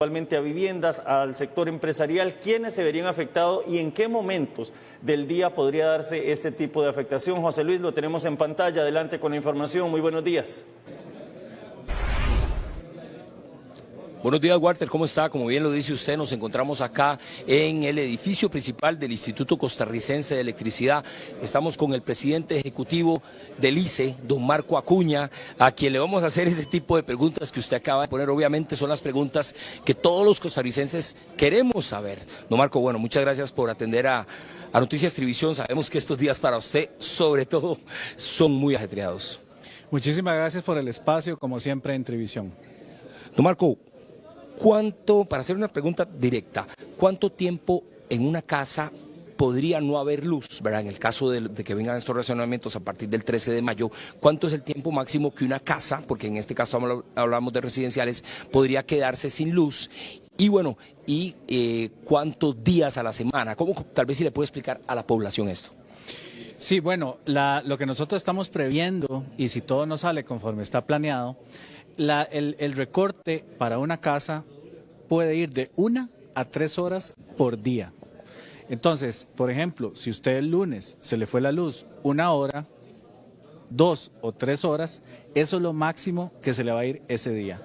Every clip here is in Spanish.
Actualmente a viviendas, al sector empresarial, quiénes se verían afectados y en qué momentos del día podría darse este tipo de afectación. José Luis, lo tenemos en pantalla, adelante con la información, muy buenos días. Buenos días, Walter, ¿cómo está? Como bien lo dice usted, nos encontramos acá en el edificio principal del Instituto Costarricense de Electricidad. Estamos con el presidente ejecutivo del ICE, don Marco Acuña, a quien le vamos a hacer ese tipo de preguntas que usted acaba de poner. Obviamente son las preguntas que todos los costarricenses queremos saber. Don Marco, bueno, muchas gracias por atender a Noticias Trivisión. Sabemos que estos días para usted, sobre todo, son muy ajetreados. Muchísimas gracias por el espacio, como siempre, en Trivisión. Don Marco, para hacer una pregunta directa, ¿cuánto tiempo en una casa podría no haber luz, ¿verdad? En el caso de que vengan estos racionamientos a partir del 13 de mayo, ¿cuánto es el tiempo máximo que una casa, porque en este caso hablamos de residenciales, podría quedarse sin luz? Y bueno, ¿cuántos días a la semana? ¿Cómo, tal vez si le puede explicar a la población esto? Sí, bueno, lo que nosotros estamos previendo, y si todo no sale conforme está planeado, el recorte para una casa puede ir de 1 a 3 horas por día. Entonces, por ejemplo, si usted el lunes se le fue la luz 1 hora, 2 o 3 horas, eso es lo máximo que se le va a ir ese día.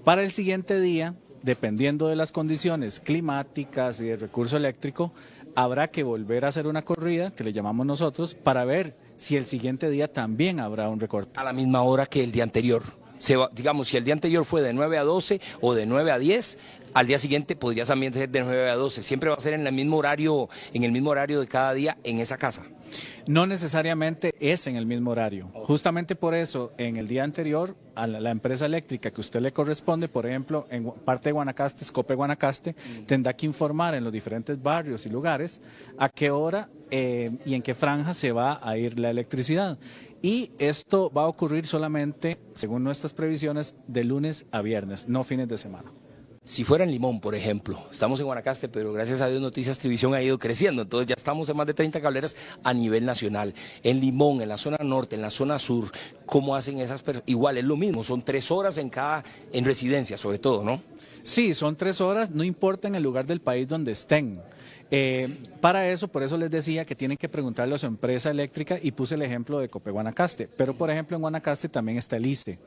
Para el siguiente día, dependiendo de las condiciones climáticas y del recurso eléctrico, habrá que volver a hacer una corrida, que le llamamos nosotros, para ver si el siguiente día también habrá un recorte. A la misma hora que el día anterior. Digamos, si el día anterior fue de 9 a 12 o de 9 a 10, al día siguiente podría también ser de 9 a 12. Siempre va a ser en el mismo horario de cada día en esa casa. No necesariamente es en el mismo horario. Justamente por eso, en el día anterior, a la empresa eléctrica que a usted le corresponde, por ejemplo, en parte de Guanacaste, Escope Guanacaste, tendrá que informar en los diferentes barrios y lugares a qué hora y en qué franja se va a ir la electricidad. Y esto va a ocurrir solamente, según nuestras previsiones, de lunes a viernes, no fines de semana. Si fuera en Limón, por ejemplo, estamos en Guanacaste, pero gracias a Dios Noticias Trivisión ha ido creciendo, entonces ya estamos en más de 30 cableras a nivel nacional. En Limón, en la zona norte, en la zona sur, ¿cómo hacen esas personas? Igual es lo mismo, son 3 horas en residencia sobre todo, ¿no? Sí, son 3 horas, no importa en el lugar del país donde estén. Para eso, por eso les decía que tienen que preguntarle a su empresa eléctrica y puse el ejemplo de Cope Guanacaste, pero por ejemplo en Guanacaste también está el ICE.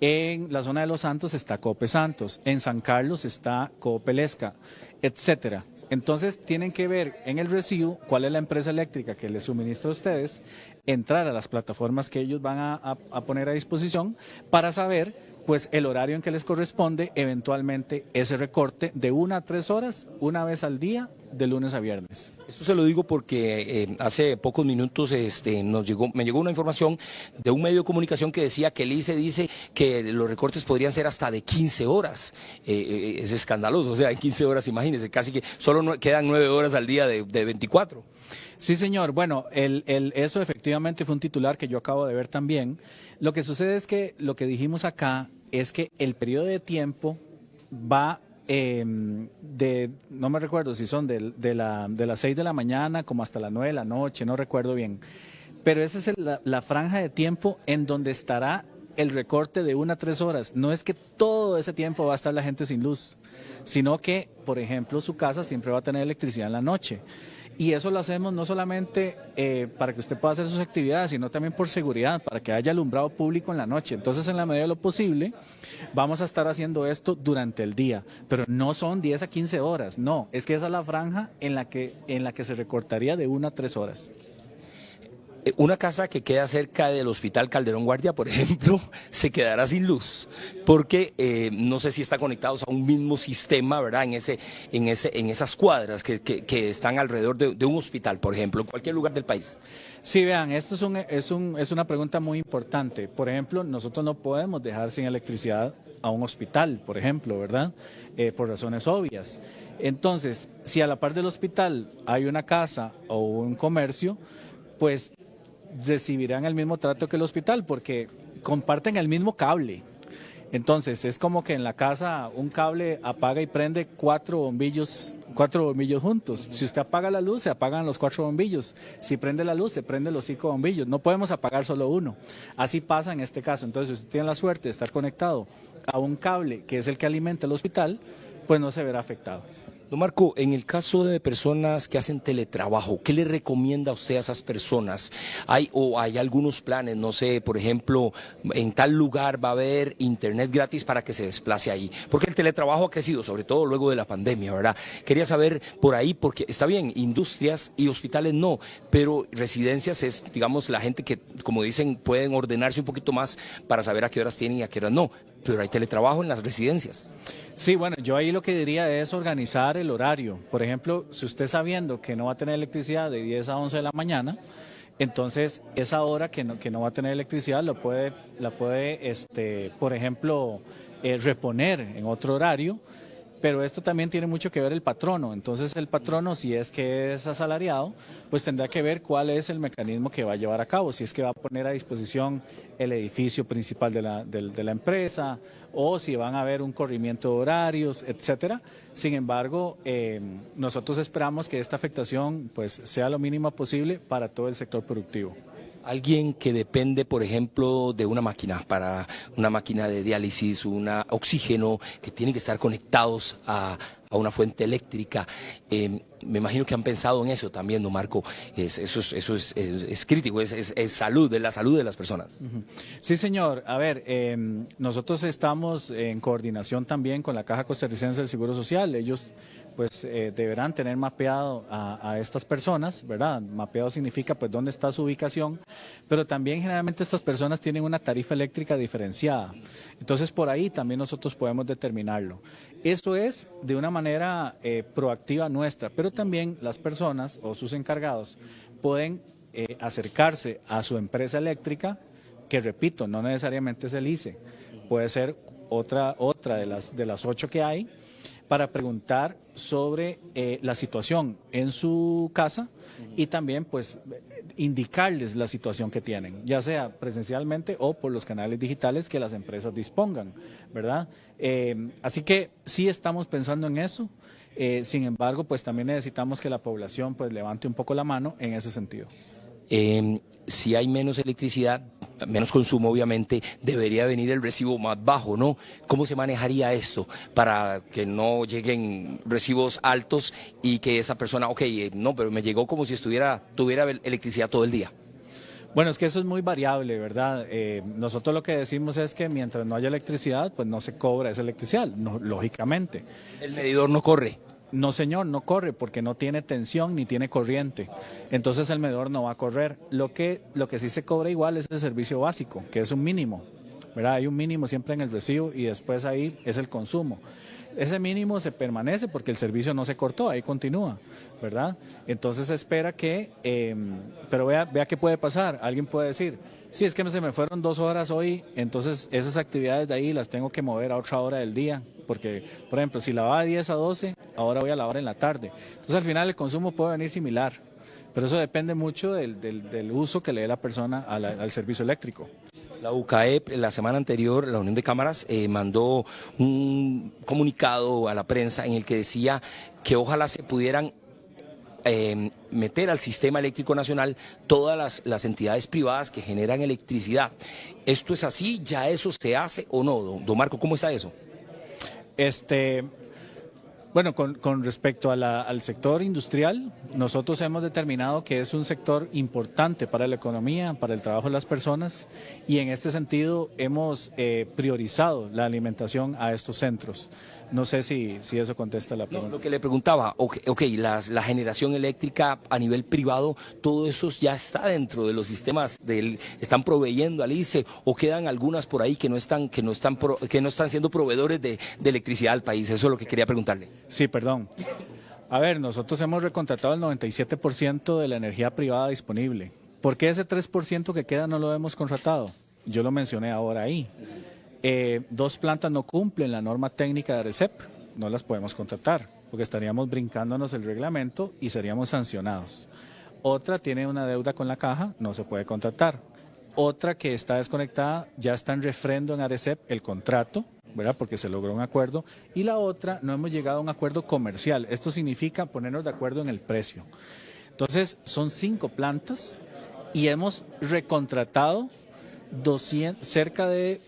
En la zona de Los Santos está Cope Santos, en San Carlos está Cope Lesca, etcétera. Entonces tienen que ver en el recibo cuál es la empresa eléctrica que les suministra a ustedes, entrar a las plataformas que ellos van a poner a disposición para saber pues el horario en que les corresponde, eventualmente ese recorte de 1 a 3 horas, una vez al día, de lunes a viernes. Esto se lo digo porque hace pocos minutos me llegó una información de un medio de comunicación que decía que el ICE dice que los recortes podrían ser hasta de 15 horas. Es escandaloso, o sea, en 15 horas, imagínense, casi que solo quedan 9 horas al día de 24. Sí, señor. Bueno, eso efectivamente fue un titular que yo acabo de ver también. Lo que sucede es que lo que dijimos acá es que el periodo de tiempo va no me recuerdo si son de las 6 de la mañana como hasta las 9 de la noche, no recuerdo bien. Pero esa es la franja de tiempo en donde estará el recorte de 1 a 3 horas. No es que todo ese tiempo va a estar la gente sin luz, sino que, por ejemplo, su casa siempre va a tener electricidad en la noche. Y eso lo hacemos no solamente para que usted pueda hacer sus actividades, sino también por seguridad, para que haya alumbrado público en la noche. Entonces, en la medida de lo posible, vamos a estar haciendo esto durante el día. Pero no son 10 a 15 horas, no. Es que esa es la franja en la que se recortaría de 1 a 3 horas. Una casa que queda cerca del Hospital Calderón Guardia, por ejemplo, se quedará sin luz, porque no sé si está conectados a un mismo sistema, ¿verdad? En esas cuadras que están alrededor de un hospital, por ejemplo, en cualquier lugar del país. Sí, vean, esto es una pregunta muy importante. Por ejemplo, nosotros no podemos dejar sin electricidad a un hospital, por ejemplo, ¿verdad? Por razones obvias. Entonces, si a la par del hospital hay una casa o un comercio, pues recibirán el mismo trato que el hospital porque comparten el mismo cable. Entonces es como que en la casa un cable apaga y prende 4 bombillos juntos. Si usted apaga la luz, se apagan los 4 bombillos. Si prende la luz, se prenden los 5 bombillos. No podemos apagar solo uno. Así pasa en este caso. Entonces, si usted tiene la suerte de estar conectado a un cable que es el que alimenta el hospital, pues no se verá afectado. Don Marco, en el caso de personas que hacen teletrabajo, ¿qué le recomienda a usted a esas personas? ¿Hay algunos planes, no sé, por ejemplo, en tal lugar va a haber internet gratis para que se desplace ahí? Porque el teletrabajo ha crecido, sobre todo luego de la pandemia, ¿verdad? Quería saber por ahí, porque está bien, industrias y hospitales no, pero residencias es, digamos, la gente que, como dicen, pueden ordenarse un poquito más para saber a qué horas tienen y a qué horas no. Pero hay teletrabajo en las residencias. Sí, bueno, yo ahí lo que diría es organizar el horario. Por ejemplo, si usted sabiendo que no va a tener electricidad de 10 a 11 de la mañana, entonces esa hora que no va a tener electricidad la puede por ejemplo, reponer en otro horario. Pero esto también tiene mucho que ver el patrono. Entonces el patrono, si es que es asalariado, pues tendrá que ver cuál es el mecanismo que va a llevar a cabo. Si es que va a poner a disposición el edificio principal de la empresa o si van a haber un corrimiento de horarios, etcétera. Sin embargo, nosotros esperamos que esta afectación pues sea lo mínimo posible para todo el sector productivo. Alguien que depende, por ejemplo, de una máquina, para una máquina de diálisis, oxígeno, que tienen que estar conectados a una fuente eléctrica. Me imagino que han pensado en eso también, don Marco. Eso es crítico, es salud, es la salud de las personas. Sí, señor. A ver, nosotros estamos en coordinación también con la Caja Costarricense del Seguro Social. Ellos pues deberán tener mapeado a estas personas, ¿verdad? Mapeado significa pues dónde está su ubicación, pero también generalmente estas personas tienen una tarifa eléctrica diferenciada. Entonces por ahí también nosotros podemos determinarlo. Eso es de una manera proactiva nuestra, pero también las personas o sus encargados pueden acercarse a su empresa eléctrica, que repito, no necesariamente es el ICE, puede ser otra de las 8 que hay, para preguntar sobre la situación en su casa y también pues indicarles la situación que tienen, ya sea presencialmente o por los canales digitales que las empresas dispongan, ¿verdad? Así que sí estamos pensando en eso, sin embargo pues también necesitamos que la población pues levante un poco la mano en ese sentido. Si hay menos electricidad, menos consumo obviamente, debería venir el recibo más bajo, ¿no? ¿Cómo se manejaría esto para que no lleguen recibos altos y que esa persona, no, pero me llegó como si tuviera electricidad todo el día? Bueno, es que eso es muy variable, ¿verdad? Nosotros lo que decimos es que mientras no haya electricidad, pues no se cobra esa electricidad, no, lógicamente. ¿El medidor no corre? No, señor, no corre porque no tiene tensión ni tiene corriente. Entonces el medidor no va a correr. Lo que sí se cobra igual es el servicio básico, que es un mínimo, ¿verdad? Hay un mínimo siempre en el recibo y después ahí es el consumo. Ese mínimo se permanece porque el servicio no se cortó, ahí continúa, ¿verdad? Entonces se espera que, pero vea qué puede pasar. Alguien puede decir, sí, es que se me fueron 2 horas hoy, entonces esas actividades de ahí las tengo que mover a otra hora del día, porque, por ejemplo, si lavaba de 10 a 12, ahora voy a lavar en la tarde. Entonces al final el consumo puede venir similar, pero eso depende mucho del uso que le dé la persona al servicio eléctrico. La UCAEP, la semana anterior, la Unión de Cámaras, mandó un comunicado a la prensa en el que decía que ojalá se pudieran meter al sistema eléctrico nacional todas las entidades privadas que generan electricidad. ¿Esto es así? ¿Ya eso se hace o no? Don Marco, ¿cómo está eso? Bueno, con respecto al sector industrial, nosotros hemos determinado que es un sector importante para la economía, para el trabajo de las personas y en este sentido hemos priorizado la alimentación a estos centros. No sé si eso contesta la pregunta. No, lo que le preguntaba, la generación eléctrica a nivel privado, todo eso ya está dentro de los sistemas, están proveyendo al ICE o quedan algunas por ahí que no están siendo proveedores de electricidad al país. Eso es lo que quería preguntarle. Sí, perdón. A ver, nosotros hemos recontratado el 97% de la energía privada disponible. ¿Por qué ese 3% que queda no lo hemos contratado? Yo lo mencioné ahora ahí. 2 plantas no cumplen la norma técnica de ARECEP, no las podemos contratar, porque estaríamos brincándonos el reglamento y seríamos sancionados. Otra tiene una deuda con la caja, no se puede contratar. Otra que está desconectada, ya está en refrendo en ARECEP el contrato, ¿verdad? Porque se logró un acuerdo. Y la otra, no hemos llegado a un acuerdo comercial. Esto significa ponernos de acuerdo en el precio. Entonces, son 5 plantas y hemos recontratado cerca de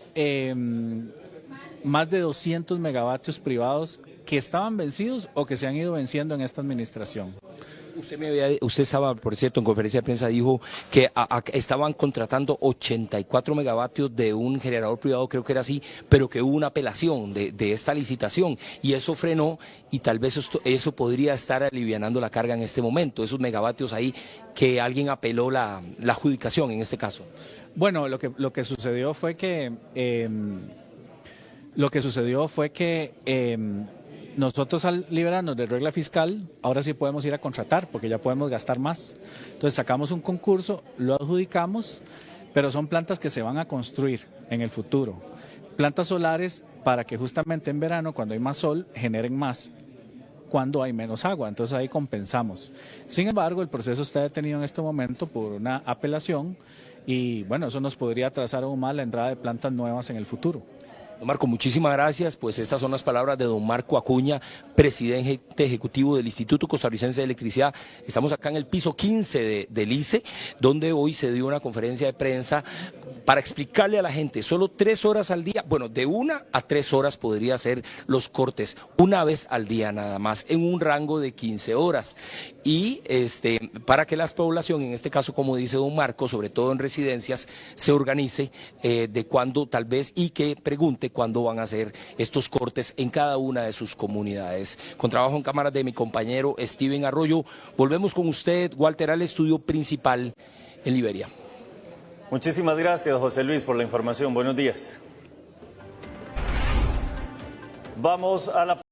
más de 200 megavatios privados que estaban vencidos o que se han ido venciendo en esta administración. Usted estaba, por cierto, en conferencia de prensa dijo que estaban contratando 84 megavatios de un generador privado, creo que era así, pero que hubo una apelación de esta licitación y eso frenó y tal vez eso podría estar alivianando la carga en este momento, esos megavatios ahí que alguien apeló la adjudicación en este caso. Bueno, lo que sucedió fue que nosotros al liberarnos de regla fiscal, ahora sí podemos ir a contratar porque ya podemos gastar más. Entonces sacamos un concurso, lo adjudicamos, pero son plantas que se van a construir en el futuro. Plantas solares para que justamente en verano, cuando hay más sol, generen más cuando hay menos agua. Entonces ahí compensamos. Sin embargo, el proceso está detenido en este momento por una apelación y bueno, eso nos podría atrasar aún más la entrada de plantas nuevas en el futuro. Don Marco, muchísimas gracias. Pues estas son las palabras de don Marco Acuña, presidente ejecutivo del Instituto Costarricense de Electricidad. Estamos acá en el piso 15 del ICE, donde hoy se dio una conferencia de prensa para explicarle a la gente, solo 3 horas al día, bueno, de 1 a 3 horas podría ser los cortes, una vez al día nada más, en un rango de 15 horas. Y para que la población, en este caso, como dice don Marco, sobre todo en residencias, se organice de cuándo tal vez y que pregunte cuándo van a hacer estos cortes en cada una de sus comunidades. Con trabajo en cámaras de mi compañero Steven Arroyo, volvemos con usted, Walter, al estudio principal en Liberia. Muchísimas gracias, José Luis, por la información. Buenos días. Vamos a la